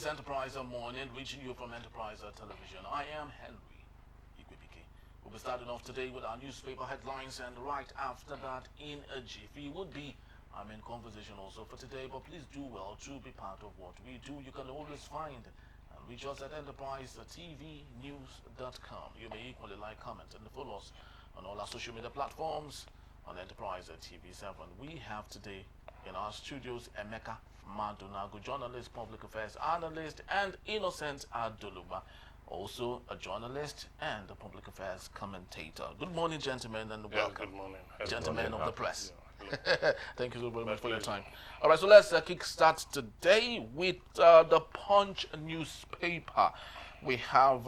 is Enterprise Morning, reaching you from Enterprise Television. I am Henry Ikwebike. We'll be starting off today with our newspaper headlines, and right after that, in a jiffy, would be I'm in conversation also for today, but please do well to be part of what we do. You can always find and reach us at enterprisetvnews.com. You may equally like, comment, and follow us on all our social media platforms on Enterprise TV7. We have today in our studios Emeka Madunago, journalist, public affairs analyst, and Innocent Adoluba, also a journalist and a public affairs commentator. Good morning, gentlemen, and welcome. Good morning. Gentlemen of the press. Yeah. Thank you so very much for your time. All right, so let's kick-start today with the Punch newspaper. We have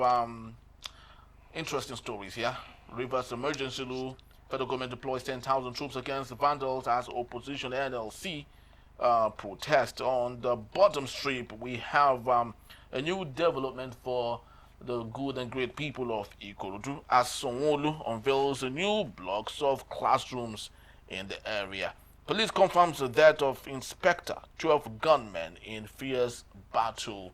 interesting stories here. Rivers emergency law. Federal government deploys 10,000 troops against the vandals as opposition NLC protest. On the bottom strip, we have a new development for the good and great people of Ikorodu as Sanwo-Olu unveils new blocks of classrooms in the area. Police confirms the death of Inspector, 12 gunmen in fierce battle.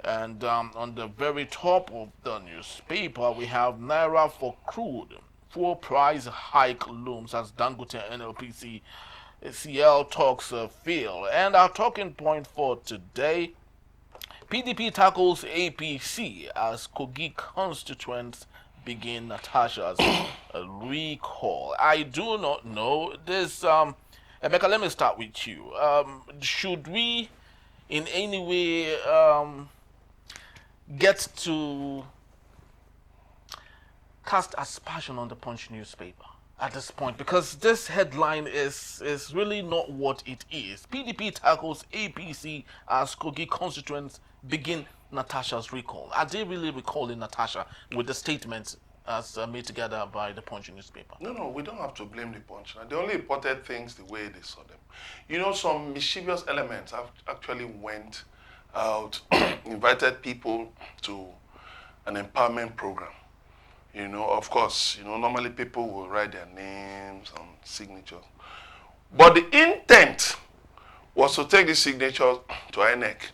And on the very top of the newspaper, we have Naira for crude. Full price hike looms as Dangote NLPC CL talks fail. And our talking point for today, PDP tackles APC as Kogi constituents begin Natasha's recall. I do not know this. Emeka, let me start with you. Should we in any way get to cast aspersion on the Punch newspaper at this point? Because this headline is really not what it is. PDP tackles APC as Kogi constituents begin Natasha's recall. Are they really recalling Natasha with the statements as made together by the Punch newspaper? No, we don't have to blame the Punch. They only reported things the way they saw them. You know, some mischievous elements have actually went out, invited people to an empowerment program. You know, of course, you know, normally people will write their names and signatures. But the intent was to take the signatures to INEC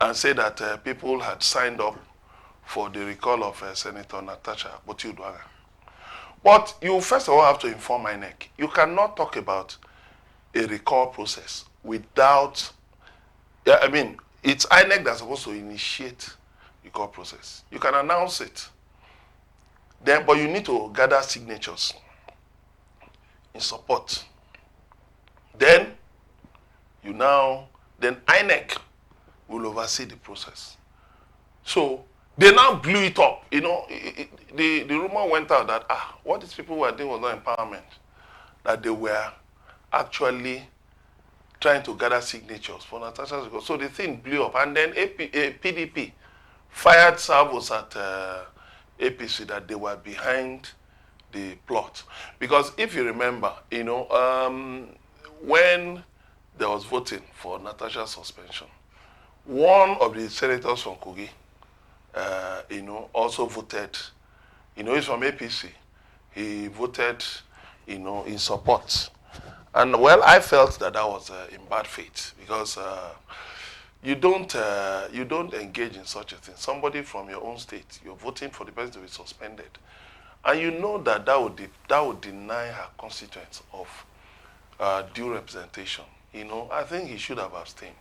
and say that people had signed up for the recall of Senator Natasha Botiudwaga. But you first of all have to inform INEC. You cannot talk about a recall process without, it's INEC that's supposed to initiate the recall process. You can announce it. Then, but you need to gather signatures in support. Then INEC will oversee the process. So they now blew it up. You know, the rumor went out that what these people were doing was not empowerment. That they were actually trying to gather signatures for Natasha's recall. So the thing blew up, and then PDP fired salvos at APC that they were behind the plot. Because if you remember, you know, when there was voting for Natasha's suspension, one of the senators from Kogi, you know, also voted, you know, he's from APC. He voted, you know, in support. And well, I felt that was in bad faith because you don't engage in such a thing. Somebody from your own state, you're voting for the person to be suspended, and you know that would deny her constituents of due representation. You know, I think he should have abstained.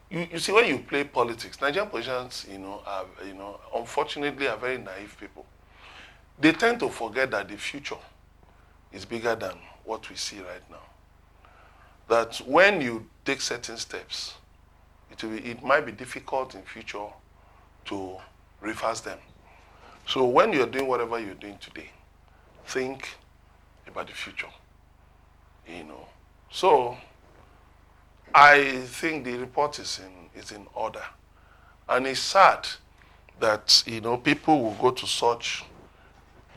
You see, when you play politics, Nigerian politicians, you know, unfortunately, are very naive people. They tend to forget that the future is bigger than what we see right now. That when you take certain steps, it might be difficult in future to reverse them. So when you're doing whatever you're doing today, think about the future. You know. So I think the report is in order. And it's sad that, you know, people will go to such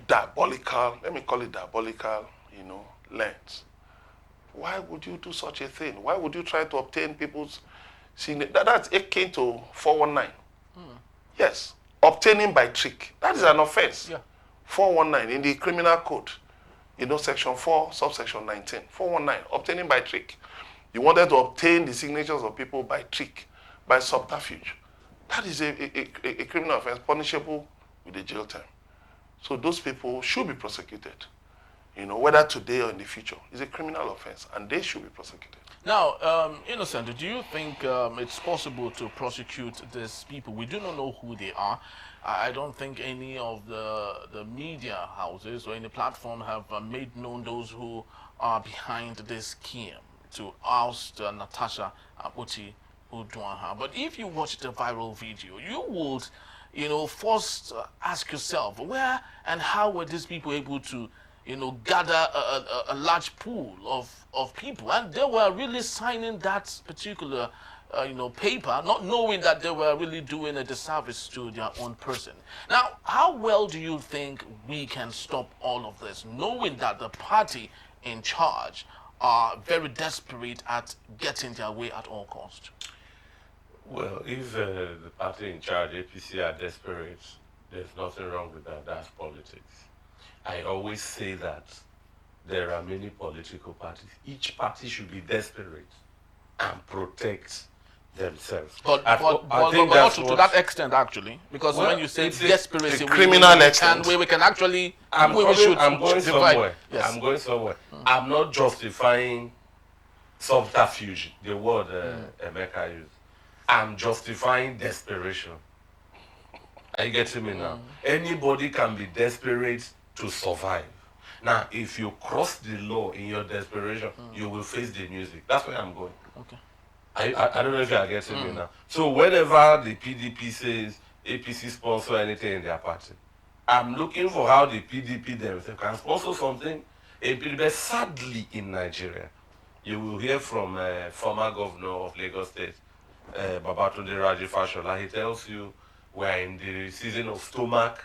diabolical, let me call it diabolical, you know, lengths. Why would you do such a thing? Why would you try to obtain people's signature? That's akin to 419. Yes, obtaining by trick. That is an offense. Yeah. 419 in the criminal code, you know, section 4, subsection 19. 419, obtaining by trick. You wanted to obtain the signatures of people by trick, by subterfuge. That is a criminal offense punishable with a jail term. So those people should be prosecuted. You know, whether today or in the future, it's a criminal offense, and they should be prosecuted. Now, Innocent, do you think it's possible to prosecute these people? We do not know who they are. I don't think any of the media houses or any platform have made known those who are behind this scheme to oust Natasha Akpoti Uduaghan. But if you watch the viral video, you would, first ask yourself, where and how were these people able to gather a large pool of people, and they were really signing that particular, paper, not knowing that they were really doing a disservice to their own person. Now, how well do you think we can stop all of this, knowing that the party in charge are very desperate at getting their way at all costs? Well, if the party in charge, APC, are desperate, there's nothing wrong with that. That's politics. I always say that there are many political parties. Each party should be desperate and protect themselves. But not to that extent, actually, because when you say desperation, criminal extent, and we can actually, I'm going somewhere. Yes. I'm going somewhere. I'm not justifying subterfuge, the word Emeka used. I'm justifying desperation. Are you getting me now? Anybody can be desperate to survive. Now, if you cross the law in your desperation, you will face the music. That's where I'm going. Okay. I don't know if you are getting me now. So whenever the PDP says APC sponsor anything in their party, I'm looking for how the PDP themselves can sponsor something in PDP. But sadly, in Nigeria, you will hear from former governor of Lagos State, Babatunde Raji Fashola. He tells you we are in the season of stomach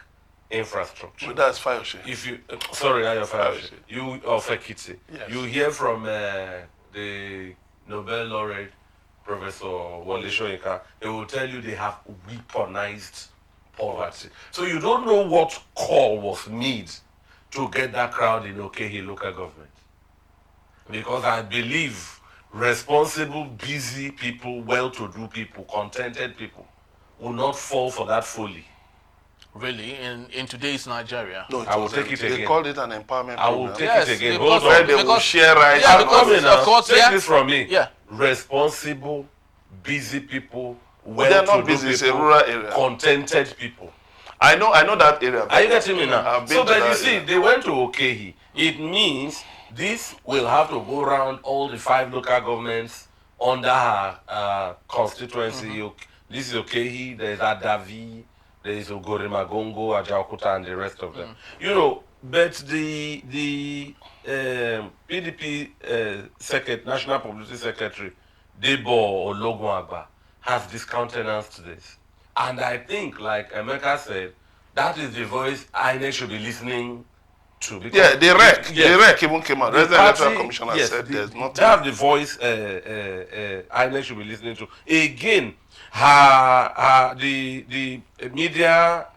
infrastructure. Well, that's Fayose. If you sorry, not your Fayose. You of Ekiti. Yes. You hear from the Nobel laureate Professor Wole Soyinka. They will tell you they have weaponized poverty. So you don't know what call was made to get that crowd in Okehi local government. Because I believe responsible, busy people, well-to-do people, contented people will not fall for that folly. Really, in today's Nigeria? No, I will take it again. They called it an empowerment I will program. take it again. Because Hold on. They will share rights. Yeah, and because all of course, Take this from me. Yeah. Responsible, busy people, But they are not busy. It's a rural area. Contented people. I know that area. Are you getting me now? I've been So, to but that you see, area. they went to Okehi. It means this will have to go around all the 5 local governments under her constituency. This is Okehi, there's Adavi, there's Ogorimagongo, Ajaokuta, and the rest of them. But the PDP National Publicity Secretary, Debo Ologunagba, has discountenanced this. And I think, like Emeka said, that is the voice INEC should be listening to. Yeah, the REC. Yes. The REC even came out. The Electoral Commissioner said there's nothing. That's the voice INEC should be listening to. Again, the media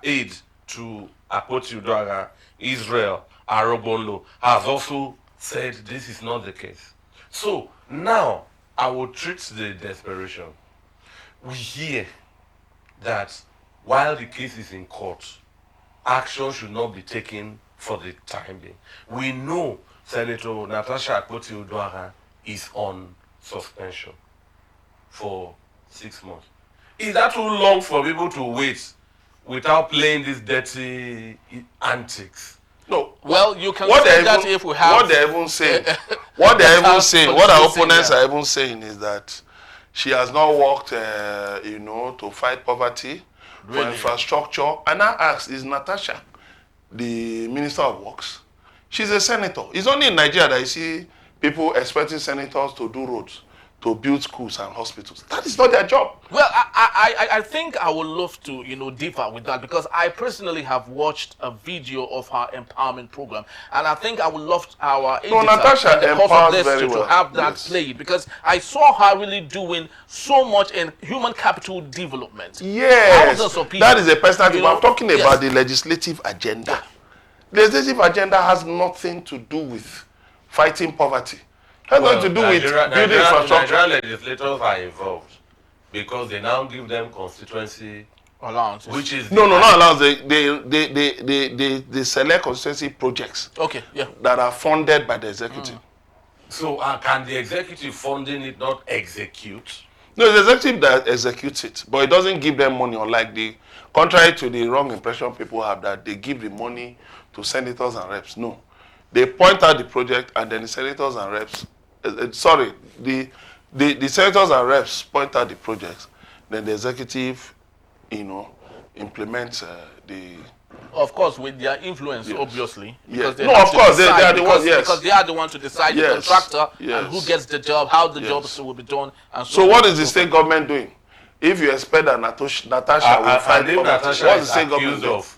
aide to Akpoti Uduaghan, Israel Arobonlo, has also said this is not the case. So now I will treat the desperation. We hear that while the case is in court, action should not be taken for the time being. We know Senator Natasha Akpoti Uduaghan is on suspension for 6 months. Is that too long for people to wait without playing these dirty antics? No. Well, you can say that if we have... What they're even saying, what our opponents are even saying is that she has not worked, to fight poverty, for infrastructure. And I asked, is Natasha the Minister of Works? She's a senator. It's only in Nigeria that you see people expecting senators to do roads, to build schools and hospitals. That is not their job. Well, I think I would love to, differ with that, because I personally have watched a video of her empowerment program, and I think I would love our editor Natasha in the course of this very to well. have that played, because I saw her really doing so much in human capital development. Yes, thousands of people. that is a personal thing. I'm talking yes. about the legislative agenda. The legislative agenda has nothing to do with fighting poverty. It has nothing to do with building infrastructure. Nigerian legislators are involved. because they now give them constituency, Allowance. which is No, not allowance. They select constituency projects Okay, yeah. that are funded by the executive. So can the executive funding it not execute? No, it's the executive that executes it, but it doesn't give them money, unlike contrary to the wrong impression people have that they give the money to senators and reps. No. They point out the project, and then the senators and reps, the senators and reps point out the projects, then the executive, implements the... Of course, with their influence, Yes. obviously. Yes. They No, have of to course, they decide are the ones, yes. Because they are the ones to decide the Yes, contractor yes. and who gets the job, how the Yes. jobs will be done, and So what is the state government doing? If you expect that Natasha will fight and if poverty, Natasha what is is the state government accused doing? of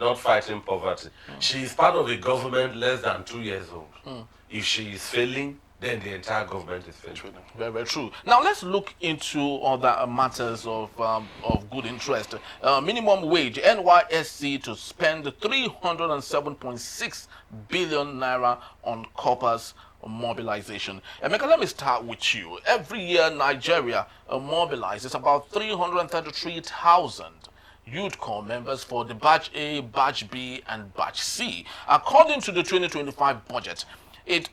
not fighting poverty, she is part of a government less than 2 years old. If she is failing, then the entire government is failing. Very, very true. Now let's look into other matters of good interest. Minimum wage, NYSC to spend 307.6 billion naira on corpus mobilization. Emeka, let me start with you. Every year, Nigeria mobilizes about 333,000 Youth Corps members for the Batch A, Batch B, and Batch C. According to the 2025 budget, it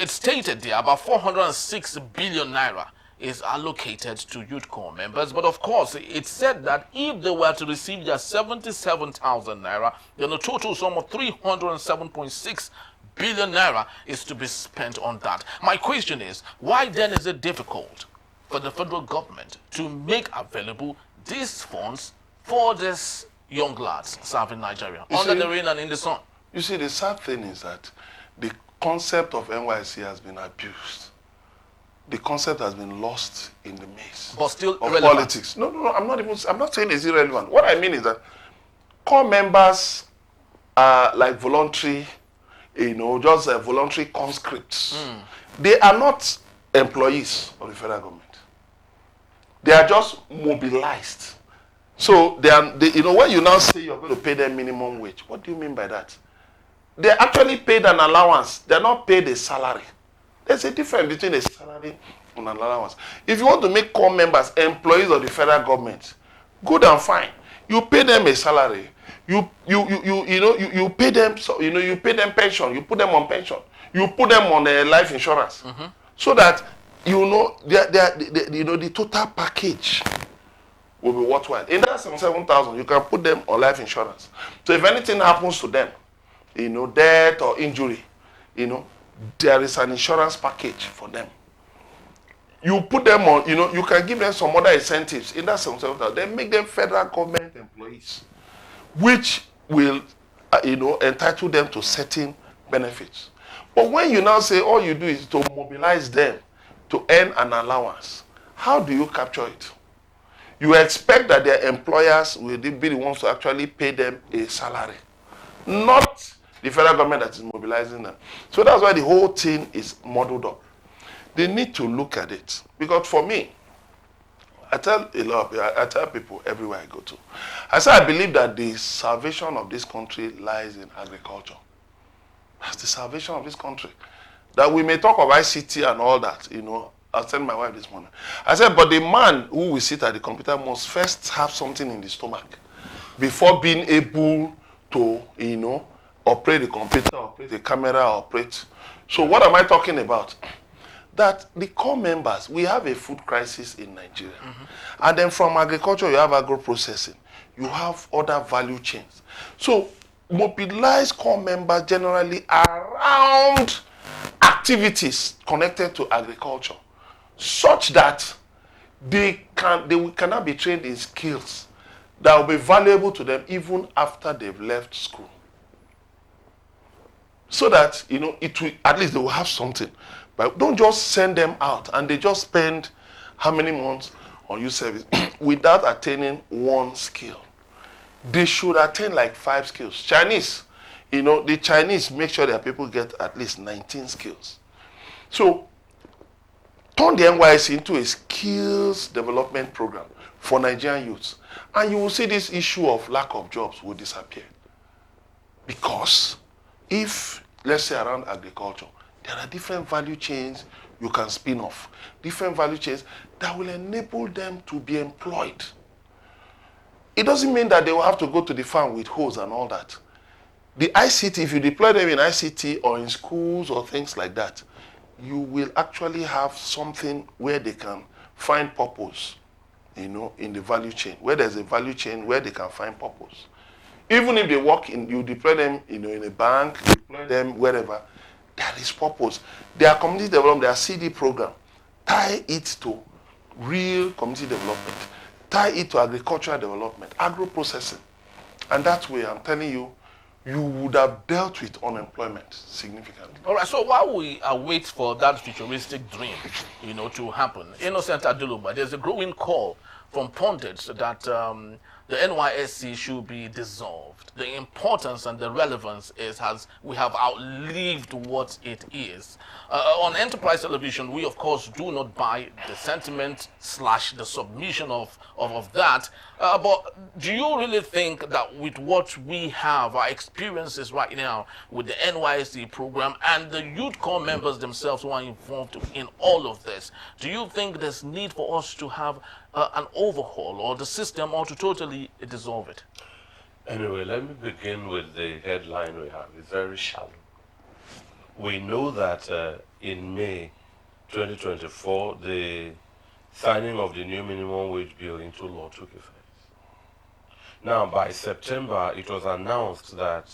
stated there about 406 billion naira is allocated to Youth Corps members, but of course it said that if they were to receive their 77,000 naira, then a total sum of 307.6 billion naira is to be spent on that. My question is, why then is it difficult for the federal government to make available these funds for these young lads serving Nigeria under the rain and in the sun? You see, the sad thing is that the concept of NYC has been abused. The concept has been lost in the maze But still of relevant. politics. No, I'm not saying it's irrelevant. What I mean is that core members are like voluntary, just voluntary conscripts. They are not employees of the federal government. They are just mobilized. So when you now say you're going to pay them minimum wage, what do you mean by that? They're actually paid an allowance. They're not paid a salary. There's a difference between a salary and an allowance. If you want to make core members employees of the federal government, good and fine. You pay them a salary. You pay them. So, you pay them pension. You put them on pension. You put them on life insurance, so that the total package will be worthwhile. In that 7,000, you can put them on life insurance. So if anything happens to them, death or injury, there is an insurance package for them. You put them on, you can give them some other incentives in that 7,000. Then make them federal government employees, which will, entitle them to certain benefits. But when you now say all you do is to mobilize them to earn an allowance, how do you capture it? You expect that their employers will be the ones to actually pay them a salary, not the federal government that is mobilizing them. So that's why the whole thing is modeled up. They need to look at it. Because for me, I tell people everywhere I go to, I say I believe that the salvation of this country lies in agriculture. That's the salvation of this country. That we may talk of ICT and all that, I was telling my wife this morning. I said, but the man who will sit at the computer must first have something in the stomach before being able to, operate the computer, operate the camera, operate. So what am I talking about? That the core members, we have a food crisis in Nigeria. And then from agriculture, you have agro-processing. You have other value chains. So mobilize core members generally around activities connected to agriculture, such that they cannot be trained in skills that will be valuable to them even after they've left school. So that, it will, at least they will have something. But don't just send them out and they just spend how many months on youth service without attaining one skill. They should attain like 5 skills. Chinese, the Chinese make sure their people get at least 19 skills. So turn the NYSC into a skills development program for Nigerian youths. And you will see this issue of lack of jobs will disappear. Because if, let's say around agriculture, There are different value chains you can spin off. Different value chains that will enable them to be employed. It doesn't mean that they will have to go to the farm with hose and all that. The ICT, if you deploy them in ICT or in schools or things like that, you will actually have something where they can find purpose, you know, in the value chain. Where there's a value chain where they can find purpose. Even if they work in, you deploy them, you know, in a bank, deploy them wherever, there is purpose. Their community development, their CD program, tie it to real community development, tie it to agricultural development, agro-processing. And that way, I'm telling you, you would have dealt with unemployment significantly. All right, so while we await for that futuristic dream, you know, to happen, Innocent Aduluba, there's a growing call from pundits that the NYSC should be dissolved. The importance and the relevance is as we have outlived what it is. On Enterprise Television, we of course do not buy the sentiment / the submission of that. But do you really think that with what we have, our experiences right now with the NYSC program and the youth corps members themselves who are involved in all of this, do you think there's need for us to have an overhaul or the system, or to totally dissolve it? Anyway, let me begin with the headline we have. It's very shallow. We know that in May 2024, the signing of the new minimum wage bill into law took effect. Now, by September, it was announced that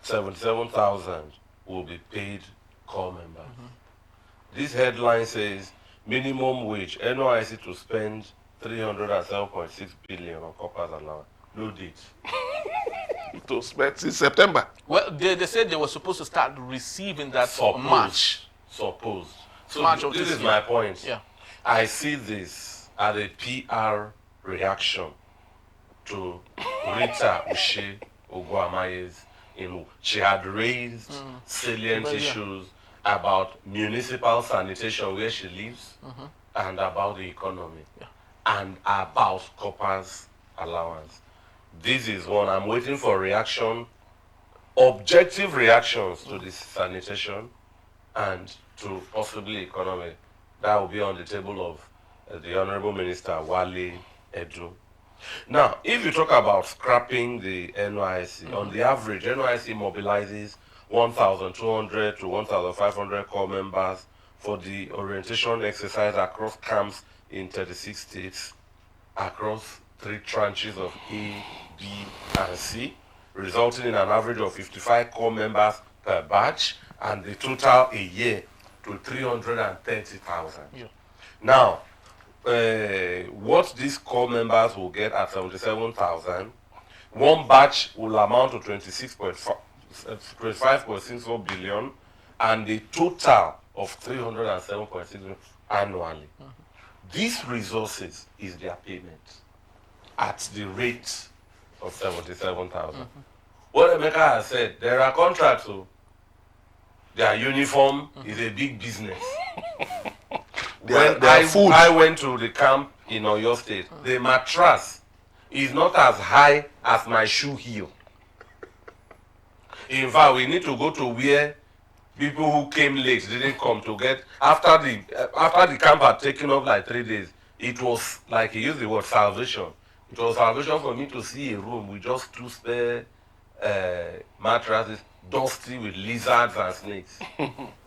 77,000 will be paid corps members. This headline says, minimum wage, NYSC to spend 307.6 billion on corpus allowance. No date. To spend in September. Well, they said they were supposed to start receiving that March. Supposed. So March this is my point. Yeah. I see this as a PR reaction to Rita Ushe Ogwamaye's. She had raised salient issues about municipal sanitation where she lives, and about the economy, and about corpus allowance. This is one. I'm waiting for reaction, objective reactions to this sanitation and to possibly economy. That will be on the table of the Honorable Minister Wale Edu. Now, if you talk about scrapping the NYSC, on the average, NYSC mobilizes 1,200 to 1,500 corps members for the orientation exercise across camps in 36 states, across 3 tranches of A, B, and C, resulting in an average of 55 corps members per batch, and the total a year to 330,000. Yeah. Now, what these corps members will get at 77,000, one batch will amount to 25.64 billion, and the total of 307.6 billion annually. These resources is their payment at the rate of 77,000. What Emeka has said, there are contracts, so their uniform is a big business. When I went to the camp in Oyo State, the mattress is not as high as my shoe heel. In fact, we need to go to where people who came late didn't come to get, after the camp had taken off like 3 days, it was like, he used the word salvation. It was salvation for me to see a room with just 2 spare mattresses, dusty with lizards and snakes.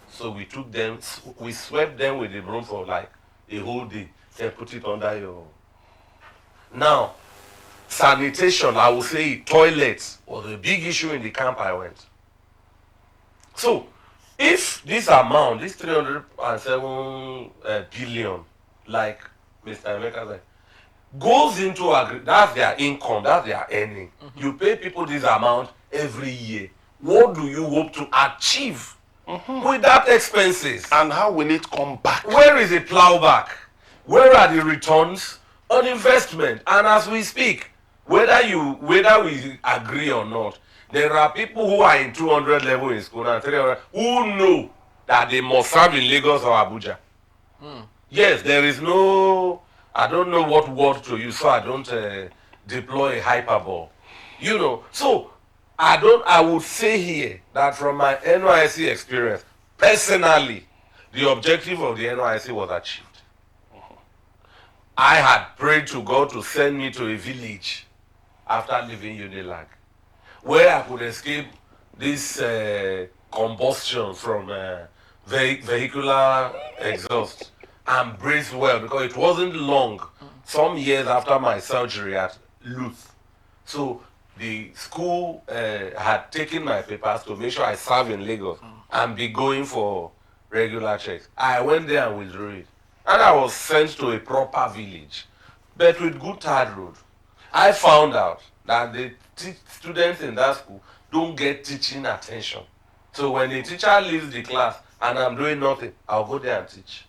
So we took them, we swept them with the broom for like a whole day, and put it under your... Now, sanitation, I would say toilets, was a big issue in the camp I went. So, if this amount, this 307 billion, like Mr. Emeka said, goes into that's their income, that's their earning. You pay people this amount every year. What do you hope to achieve with that expenses? And how will it come back? Where is the plowback? Where are the returns on investment? And as we speak, whether we agree or not, there are people who are in 200 level in school and 300 who know that they must serve in Lagos or Abuja. Yes, there is no, I don't know what word to use, so I don't deploy hyperbole. You know, so I would say here that from my NYSC experience, personally, the objective of the NYSC was achieved. I had prayed to God to send me to a village after leaving Unilag, where I could escape this combustion from vehicular exhaust and breathe well, because it wasn't long, some years after my surgery at Luth. So the school had taken my papers to make sure I serve in Lagos and be going for regular checks. I went there and withdrew it. And I was sent to a proper village, but with good third road. I found out that the students in that school don't get teaching attention. So when the teacher leaves the class and I'm doing nothing, I'll go there and teach.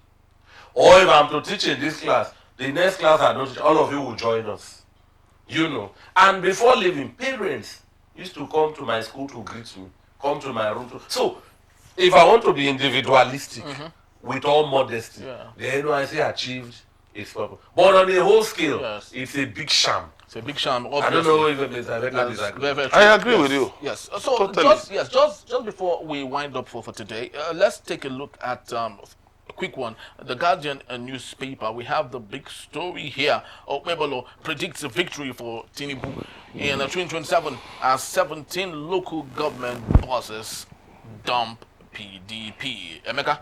Or if I'm to teach in this class, the next class I don't teach, all of you will join us. You know. And before leaving, parents used to come to my school to greet me, come to my room. So if I want to be individualistic, with all modesty, the NYSC achieved its purpose. But on a whole scale, it's a big sham. It's a big sham. Obviously. I don't know if it's directly disagree. I agree with you. Yes. So Totally. just before we wind up for today, let's take a look at a quick one. The Guardian newspaper. We have the big story here. Okpebolo predicts a victory for Tinubu in 2027 as 17 local government bosses dump PDP. Emeka,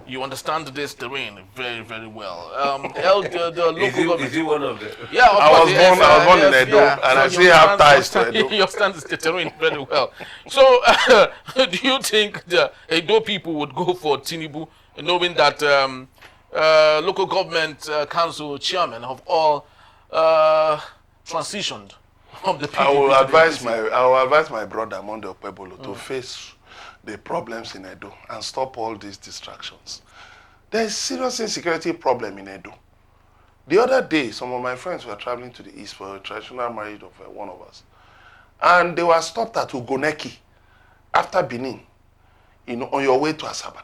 you understand this terrain very, very well. The local government. Is he one of them? Yeah, of I course, was born in Edo, and I still have ties to Edo. You understand the terrain very well. So, do you think the Edo people would go for Tinubu, knowing that local government council chairmen have all transitioned from the PDP? I will advise my brother Monday Okpebolo to face the problems in Edo and stop all these distractions. There is serious insecurity problem in Edo. The other day, some of my friends were traveling to the east for a traditional marriage of one of us, and they were stopped at Ugoneki after Benin, on your way to Asaba.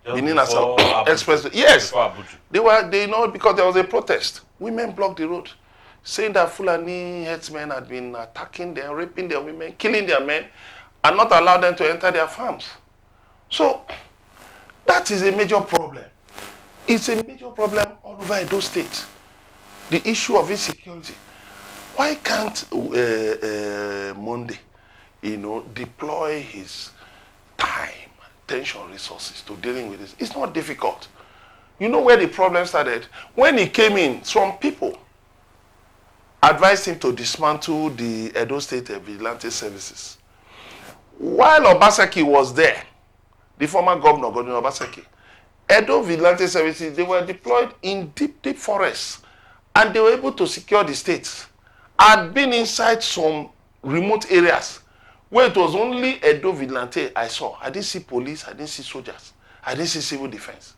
Benin Asaba Expressway. Yes, they because there was a protest. Women blocked the road, saying that Fulani headsmen had been attacking them, raping their women, killing their men, and not allow them to enter their farms. So that is a major problem. It's a major problem all over Edo State. The issue of insecurity. Why can't Monday, deploy his time, attention, resources to dealing with this? It's not difficult. You know where the problem started? When he came in, some people advised him to dismantle the Edo State Vigilante Services. While Obaseki was there, the former governor, Godwin Obaseki, Edo Vigilante Services, they were deployed in deep, deep forests, and they were able to secure the states. I'd been inside some remote areas where it was only Edo Vigilante I saw. I didn't see police, I didn't see soldiers, I didn't see civil defense.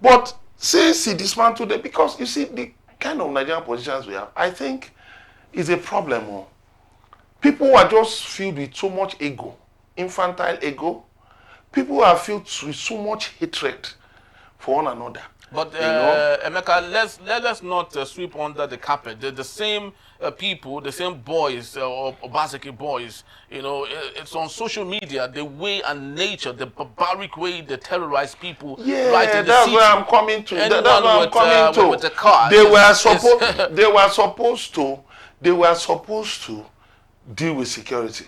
But since he dismantled them, because you see, the kind of Nigerian politicians we have, I think is a problem. People are just filled with so much ego, infantile ego. People are filled with so much hatred for one another. But Emeka, let's not sweep under the carpet. The same people, the same boys, or Obaseki boys, it's on social media, the way and nature, the barbaric way they terrorize people. Yeah, right in the that's city. where I'm coming to. Anyone That's where I'm coming to. With a car. They were supposed to deal with security.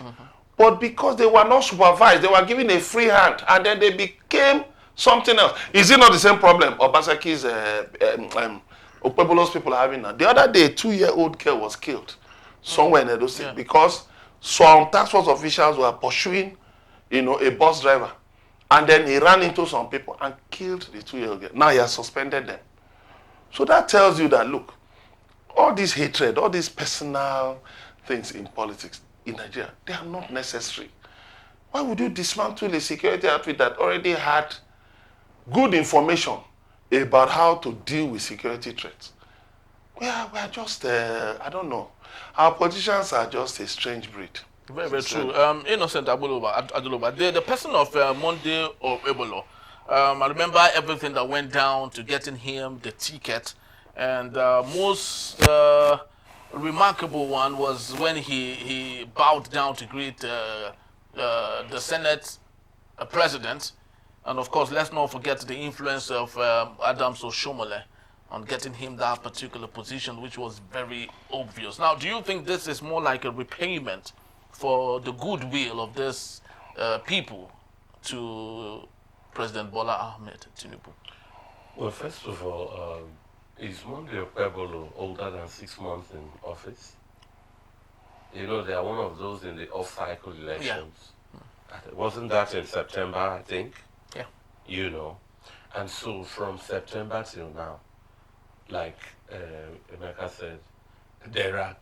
But because they were not supervised, they were given a free hand, and then they became something else. Is it not the same problem Obaseki's Okpebolo's people are having now? The other day, a 2-year-old girl was killed somewhere in Edo State because some task force officials were pursuing, a bus driver, and then he ran into some people and killed the 2-year-old girl. Now he has suspended them. So that tells you that, look, all this hatred, all these personal things in politics in Nigeria, they are not necessary. Why would you dismantle a security outfit that already had good information about how to deal with security threats? We are just, I don't know. Our politicians are just a strange breed. Very, very true. Innocent Aduloba, the person of Monday or Ebolo, I remember everything that went down to getting him the ticket, and most remarkable one was when he bowed down to greet the Senate president. And of course, let's not forget the influence of Adams Oshomole on getting him that particular position, which was very obvious. Now, do you think this is more like a repayment for the goodwill of this people to President Bola Ahmed Tinubu? Well, first of all, is Monday Okpebolo older than 6 months in office? You know, they are one of those in the off-cycle elections. Yeah. Wasn't that in September, I think? Yeah. You know. And so from September till now, like Emeka said, there are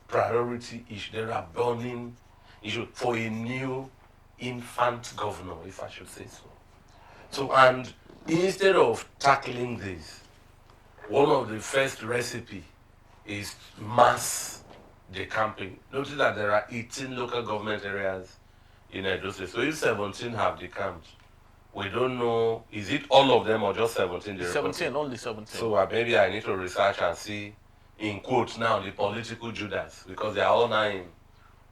priority issues, there are burning issues for a new infant governor, if I should say so. So, and instead of tackling this, one of the first recipe is mass decamping. Notice that there are 18 local government areas in Edo State. So if 17 have decamped, we don't know, is it all of them or just 17? 17, only 17. So maybe I need to research and see, in quotes now, the political Judas, because they are all now in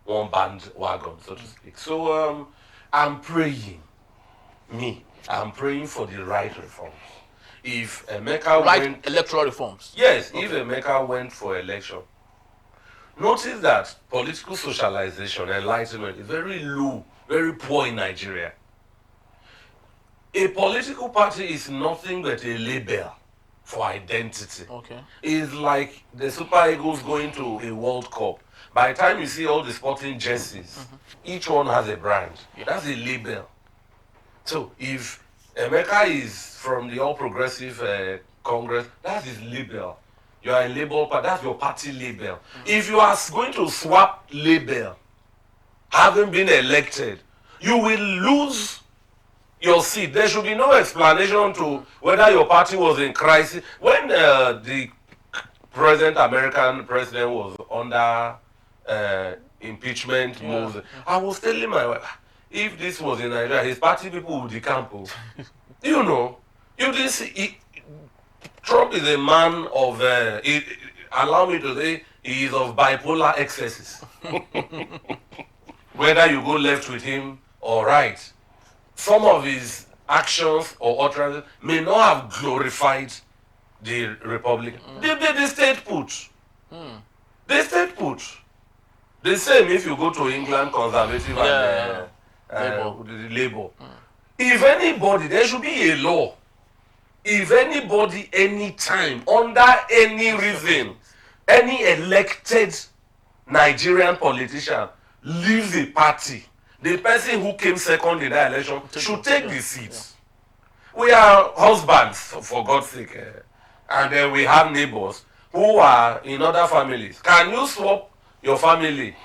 one bandwagon, so to speak. So I'm praying for the right reforms. If Emeka went... electoral reforms? Yes, okay. If Emeka went for election, notice that political socialization, enlightenment is very low, very poor in Nigeria. A political party is nothing but a label for identity. Okay. It's like the Super Eagles going to a World Cup. By the time you see all the sporting jerseys, each one has a brand. Yeah. That's a label. So if Emeka is from the All Progressive Congress, that's his label. You are a label party, that's your party label. If you are going to swap label, having been elected, you will lose your seat. There should be no explanation to whether your party was in crisis. When the American president was under impeachment moves, I was telling my wife, if this was in Nigeria, his party people would decamp. You know, you didn't see, Trump is a man of, allow me to say, he is of bipolar excesses. Whether you go left with him or right, some of his actions or utterances may not have glorified the Republic. They stayed put. They stayed put. The same if you go to England, Conservative and Labour. If anybody, there should be a law. If anybody, anytime, under any reason, any elected Nigerian politician leaves a party, the person who came second in that election should take the seat. Yeah. We are husbands, for God's sake, and then we have neighbors who are in other families. Can you swap your family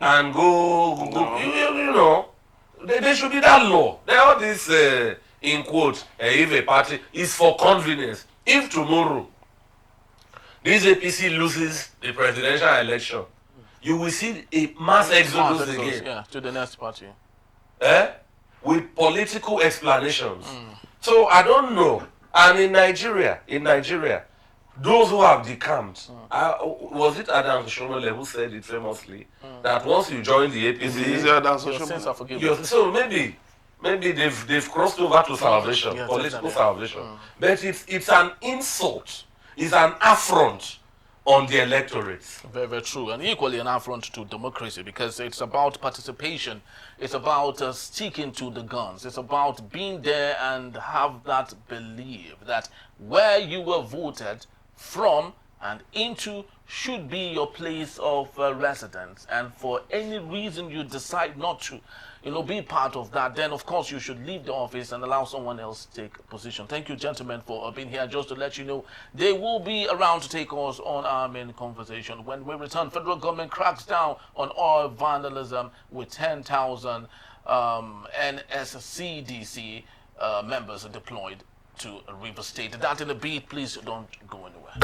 and go you know, there should be that law. There are this, in quotes, if a party is for convenience. If tomorrow this APC loses the presidential election, you will see a mass exodus again. Yeah, to the next party. With political explanations. So I don't know. And in Nigeria, those who have decamped, was it Adams Oshomole who said it famously, that once you join the APC, your so maybe they've crossed over to salvation, political salvation. But it's an insult, it's an affront on the electorate. Very, very true. And equally an affront to democracy, because it's about participation. It's about sticking to the guns. It's about being there and have that belief that where you were voted from and into should be your place of residence. And for any reason you decide not to, be part of that, then of course you should leave the office and allow someone else to take a position. Thank you, gentlemen, for being here. Just to let you know, they will be around to take us on our main conversation. When we return, federal government cracks down on oil vandalism with 10,000 NSCDC members deployed to River State. That in a beat, please don't go anywhere.